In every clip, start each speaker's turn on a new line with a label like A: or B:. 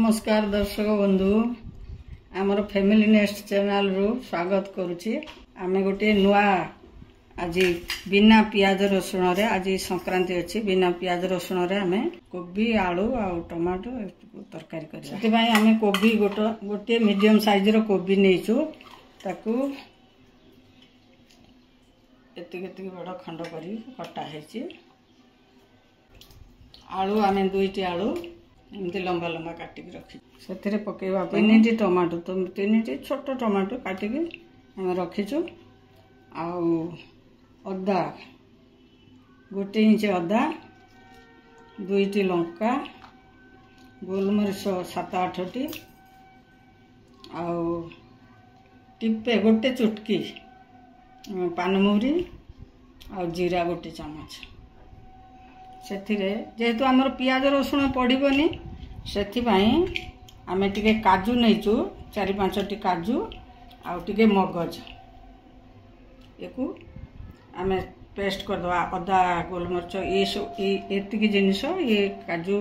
A: नमस्कार दर्शक बंधु आमर फैमिली नेस्ट चैनल रु स्वागत करुच्ची आमे गोटे नुआ आज बिना पियाज रसुण रे आज संक्रांति अच्छी बिना पियाज रसुण रे आमे कोबी आलू आ टमाटो तरकारी कर आमे कोबी गोटे मीडियम साइज रो कोबी नहींचु ताकू एति बड़ खंड करी कटा है आलू आमे दुईटी आलू एमती लंबा लंबा काटिक रखी से पकेवा तीन टमाटो तो तीन छोट टमाटो काटिक आम रखीचु आदा गोटे इंच अदा दुईटी लंका गोलमरीच 7-8टी टिपे गोटे चुटकी पानमहुरी आ जीरा गोटे चमच से जेहेतु आमर पियाज रसुण पड़ोनी से आमे टिके काजू नहींचु 4-5टी काजू आउे मगज एकू आमे पेस्ट करदे अदा गोलमरीच ये जिनस ये काजू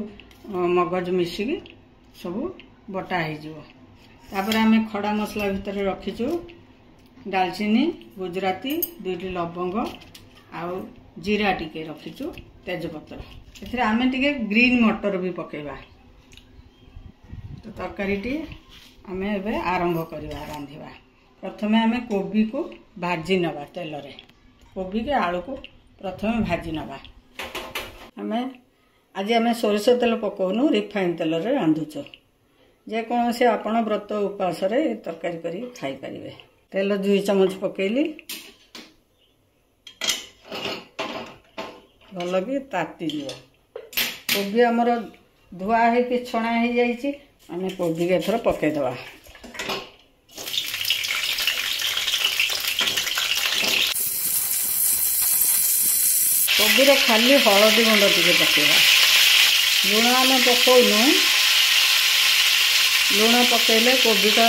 A: मगज मिसिकी सब बटा होपर आमे खड़ा मसला भितर रखीचु दालचीनी गुजराती 2टी लवंग आउ जीरा टिके रखीचु तेजपत्र आमे टिके ग्रीन मटर भी पकेबा तो तरकारी आमे एबे आरंभ करवा रांधिबा। प्रथमे आमे कोबी को भाजी नबा तेल रे कोबी के आलू को प्रथमे भाजी नबा। आज आमे सोरिष तेल पकाउनु रिफाइन तेल रे रांधुचो जे कौन से आपण व्रत उपास रे तरकारी करी खाई परिवे। तेल 2 चम्मच पकेली भल कि ताती जीव कोबी आमर धुआ है छणा हो जाइए आम कोबी के एथर पकईदे कोबी खाली हलदी गुंड टे पकेवा लुण आम पकाउनु लुण पकईले कोबीटा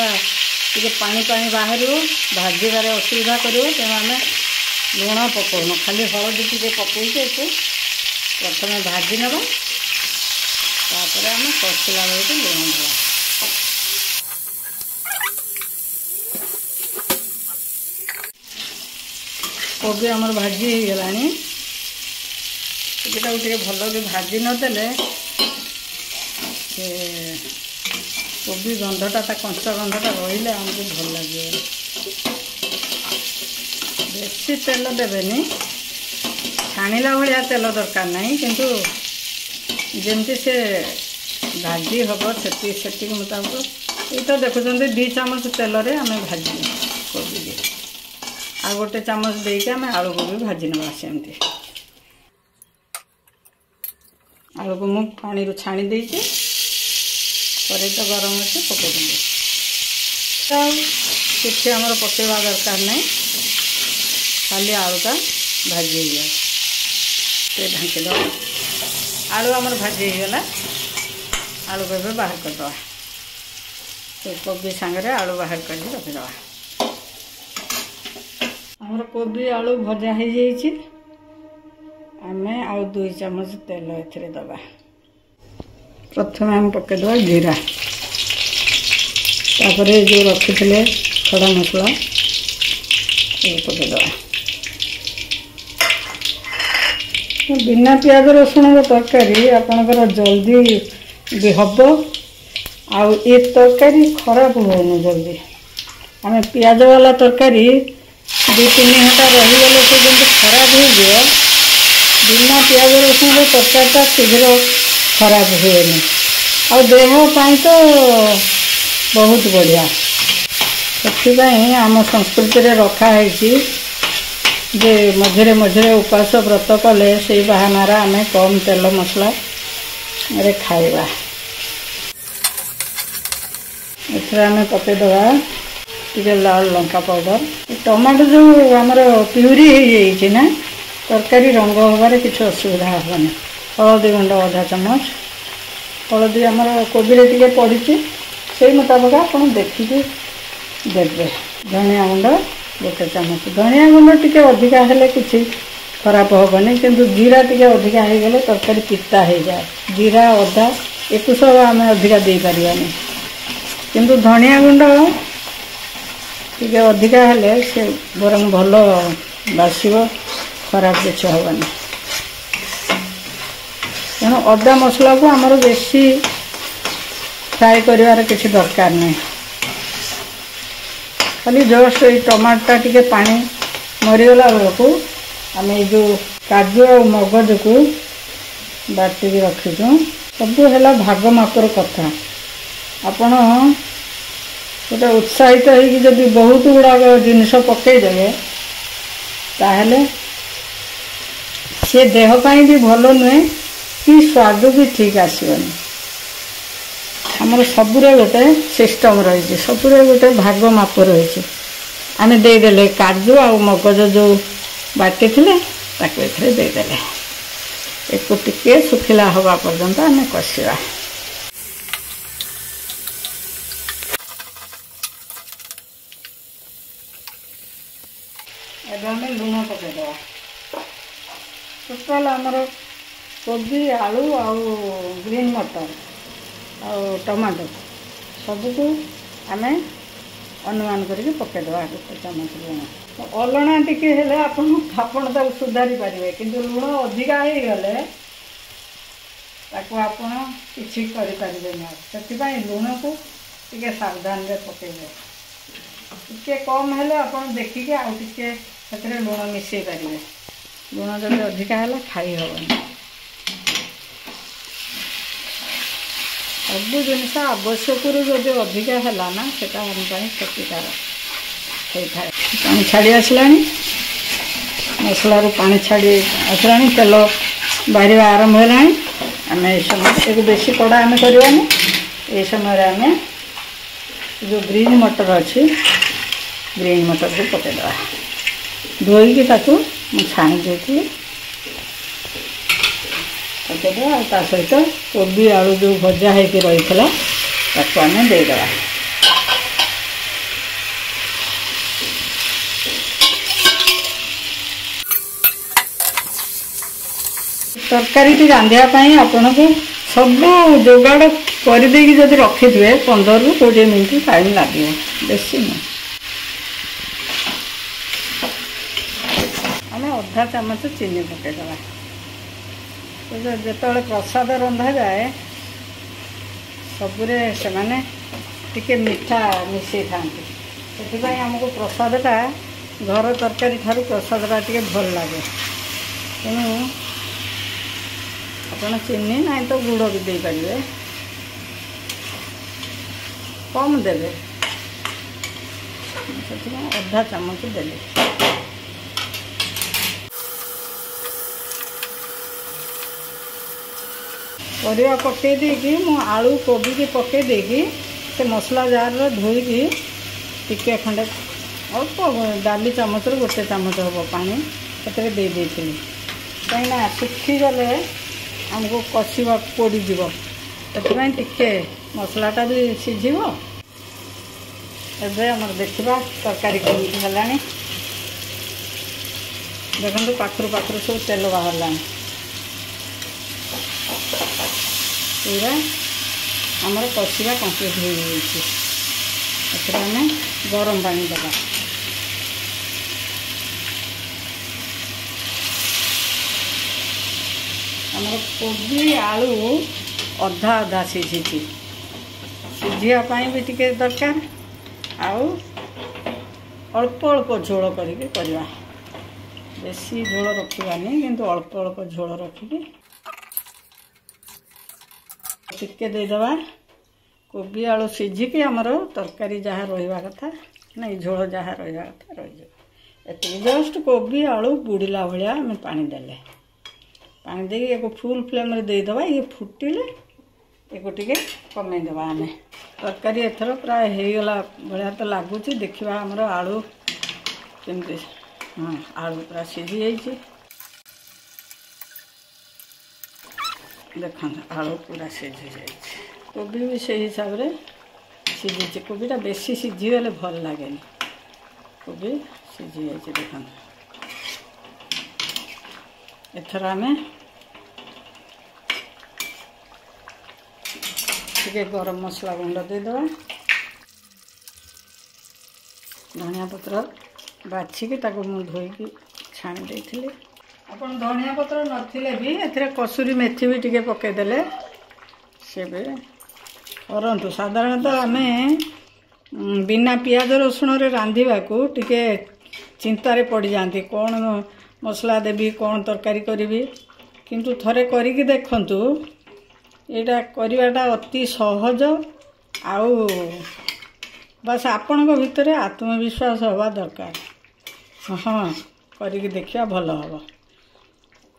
A: टे पानी बाहर भाजबार असुविधा कर तेणु आम लुण पकाउनु खाली हलदी टे पकईके प्रथम भाजी नवा तापर आम कषिला बेलू लुण दवा कोबी आमर भाजी हो गलानी कोबीटा भल कि भाजी नदेले कोबी गंधटा कंचा गंधटा रही आमको भल लगे बेसी तेल देवेनी छाणिला भाया तेल दरकार नहीं किंतु जमती से भाजी हम से मुताबिक ये तो देखुं 2 चम्मच तेल रे आम भाजी कोबी आ गोटे चम्मच देके आम आलू को भी भाजी नवा सेमती आलू को मुझे पानी रू छाणी देती पर तो गरम अच्छे पकई किसी आमर पकेवा दरकार नहीं खाली आलूटा भाजी हो ढांकी दवा आलू आमर भाजी होगला आलू को बाहर करदे तो कोबी सांगे आलू बाहर कर रखीद आमर कोबी आलू भजा हो जाइए आम आउ 2 चम्मच तेल ए दबा प्रथम आम पकईदे जीरा तापर जो रखी खड़ा मसला ये पकईदे बिना पियाज रसुण तरकारी आपणकर जल्दी भी हम आ तरकारी खराब होनी जल्दी आम पियाज वाला तरकारी 2-3 घंटा रहीगले से जब खराब हो बिना पियाज रसुण तरकारीटा शीघ्र खराब हुएनि आ देहपाई तो बहुत बढ़िया से आम संस्कृति रे रखा है जे मझे मझे उपास व्रत कले से बहानार आम कम तेल मसला रे खाइबा एम पकईदे टे लाल लंका पाउडर टमाटो जो आमर प्यूरी हो ना तरकारी रंग हबार किसी असुविधा हेनी हलदी गुंड 1/2 चम्मच हलदी आमर कोबी टे पड़ी से मुताबिक आप देखिए देवे धनिया गुंड 1 चम्मच धनिया गुंड टे अधिका हेले किसी खराब हेनी किंतु जीरा टे अधिका हो गले तरकारी पिता हो जाए जीरा अदा एकु सब आम अधिका दे पारानी किंतु धनिया गुंड टे अधिका हेले से बरং भल बासिब खराब किसी हेनी तेणु अदा मसला को आमर बेसी फ्राए कर किसी दरकार नहीं खाली जस्ट ये टमाटा टी पानी मरीगला बेलू आम जो काजू और मगज को बाटिक रखीचु सब है भाग मापर कथा आपण गोटे उत्साहित होगी बहुत गुड़ाक जिनस पकईदे ताहले सी देहपाई भी भल नुहे कि स्वाद भी ठीक आसबनी आमर सबुरे गोटे सिस्टम रही सबुरे गोटे भाग माप रही आम देदेले काजू आ मगज जो बाटी थे देदेले एक टिके सुखिला हवा पर्यंत आम कषा आम लुण पकईदे टोटाल आमर कोबी आलू आ ग्रीन मटर आ टमाटो सबको आम अनुमान करके पकईदे गोटे चामच लुण अलणा टिके हेले आपण सुधारी पारे किंतु लुण अधिका हो गले आपण किसी करें से लुण को टे सावधान पकईदे टे कम हेले आपण देखिके आउ टे से लुण मिसई पारे लुण जब अधिका है खाई हेनी सब जिनस आवश्यक जब अधिका है ना से क्षतिकारक होता है पानी छाड़ी आसला मसलार पानी छाड़ी आसला तेल बाहर आरंभ है आम समय एक बेसी कड़ा आम करवानी ये समय आम जो ग्रीन मटर अच्छी ग्रीन मटर को पकईदे धोईकी छाणी देती पकईदे आ सहित कोबी आलू जो भजा होती रही आम देदे तरकारी रांधापी आपन को सब जोगाड़ करदे जब रखिथे 15 ରୁ 20 मिनट टाइम लगे बेसी नहीं आम अधा चामच चीनी पकईदे जो प्रसाद रंधा जाए सबुरे से माने टिके मीठा मिसई था से आमको प्रसादटा घर तरकारी ठारू प्रसादटा टे भल लगे तेणु आप चीनी ना तो गुड़ भी दे पारे कम देवे से अधा चामच देले परिवा पकई देकी मु आलू कोबी की पकई देकी से मसला जार धोईकी टिके खंडे अल्प डाली चामच गोटे चामच हम पानी से कहीं सुखीगले आमको कषा पोड़ीज से टिके मसलाटा भी सीझ एम देखा तरकारी कमी है देखो पाखर पाखर सब तेल बाहर पूरा आमर कषा कम्प्लीट हो गई गरम पानी देगा आमर कोबी आलू अधा अधा सीझी सीझापी भी टिके दरकार आउ अल्प अल्प झोल करके करवा बेसी झोल रखानी किंतु अल्प अल्प झोल रखिकी टिके देदेबा कोबी आलू सीझिकी आमर तरकारी जहाँ रहा कथा नहीं झोल जहाँ रहा कथा रही जस्ट कोबी आलू बुड़ीला भाया आम पानी देले पानी दे एक फुल फ्लेम देदेबा ये फुटिले एक टे कमेदेबा आम तरकारी एथर प्राय होगला भाया तो लगुच देखा आमर आलू केमती हाँ आलू पूरा सीझी जाइए देखो आलू पूरा सीझी जाइए कोबी भी से हिसाब से सीझी कोबीटा बेसी सीझीगले भल लगे कोबी सीझी जाइए देखो एथर आम टिके गरम मसला गुंड देदेबा धनिया पत्र बाछिकी ताको मु धोईकी छाणी देइथिले आपण धनिया पत्र नथिले भी एथरे कसूरी मेथी भी टिके पकेदेले से भी करंतु साधारणतः आमे बिना पियाज रसुण रे रांधिबा को टिके चिंतारे पड़ जाती कौन मसला देवी कौन तरकारी करी किंतु थरे करिकी देखंतु एटा करिवाटा अति सहज आउ बस आपण भितर आत्मविश्वास हवा दरकार हाँ करिकी देखिया भल हम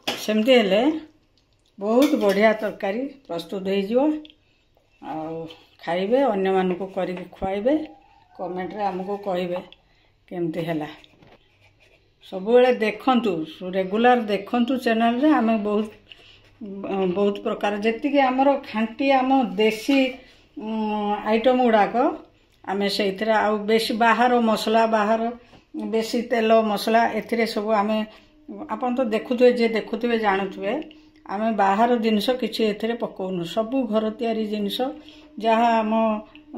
A: सेमती हेले बहुत बढ़िया तरकारी प्रस्तुत हो खाइबे अन्य मानकु करिकी खुआइबे कमेंट रे हमको कहिबे केमती हैला सब बेले देखंतु रेगुलर देखंतु चैनल रे आमे बहुत प्रकार जेति के हमर खांटी आम देसी आइटम गुड़ाक आमे सेइथरे आ बेसी बाहर मसला बाहर बेसी तेल मसला एथिरे सब आमे आपन तो देखुथुवे जे देखुथुवे जानथुवे आमे बाहर जिनिस किछि एथिरे पकोनु सब घर तयारी जिनिस जहाँ आम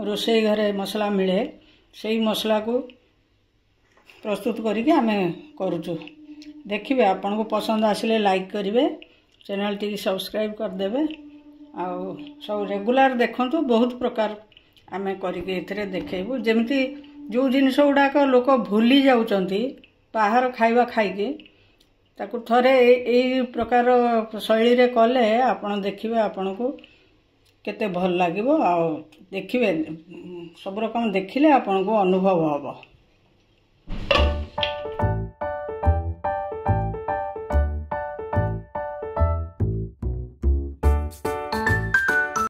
A: रोषेई घरे मसला मिले सेई मसला को प्रस्तुत करिके आमे करूछु देखिबे आपन को पसंद आसिले लाइक करिवे चैनल टी सब्सक्राइब कर देबे आ सब रेगुलर देखंतु बहुत प्रकार आमे करिके एथरे देखेबु जेमती जो जिनिस गुडाक लोक भूली जाउचंती बाहर खाइबा खाइके ताकू थरे एई प्रकार शैली रे कले आपण देखिबे आपण को केते भल लागिबो आ देखिबे सब रकम देखिले आपण को अनुभव हबो।